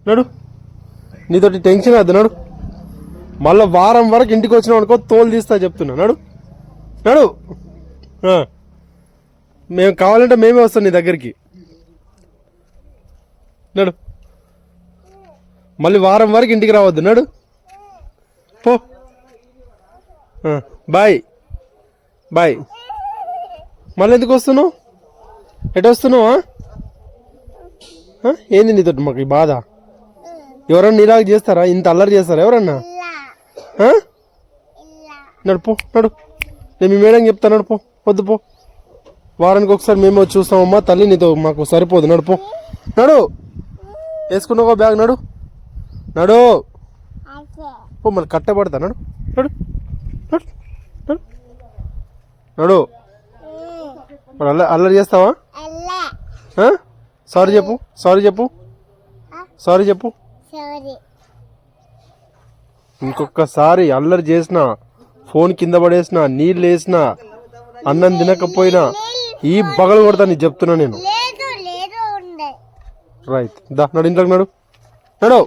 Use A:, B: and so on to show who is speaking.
A: నడు, నీతోటి టెన్షన్ వద్దు నడు. మళ్ళీ వారం వరకు ఇంటికి వచ్చినావు అనుకో తోలు తీస్తా చెప్తున్నా. నడు నడు. మేము కావాలంటే మేమే వస్తాం నీ దగ్గరికి. నడు, మళ్ళీ వారం వరకు ఇంటికి రావద్దు. నడు పో. Bye bye. మళ్ళీ ఎందుకు వస్తున్నావు? ఎటు వస్తున్నావా? ఏంది నీతో మాకు ఈ బాధ? ఎవరన్నా నీలాగా చేస్తారా? ఇంత అల్లరి చేస్తారా ఎవరన్నా? నడుపో నడు. నేను మీ మేడం చెప్తాను. నడుపో, వద్దు పో. వారానికి ఒకసారి మేము వచ్చి చూస్తామమ్మా తల్లి, నీతో మాకు సరిపోదు. నడుపో నడు. వేసుకున్నావా బ్యాగ్? నడు నడు పో. మళ్ళీ కట్టబడతా. నడు నడు నడు నడు నడు. మరి అల్లరి చేస్తావా? సారీ చెప్పు, సారీ చెప్పు, సారీ చెప్పు. ఇంకొకసారి అల్లరి చేసిన, ఫోన్ కింద పడేసిన, నీళ్ళు వేసిన, అన్నం తినకపోయినా ఈ బగలు కొడతా నీకు చెప్తున్నా నేను. రైట్ దా. నడు ఇంట్లోకి. నడు నడు.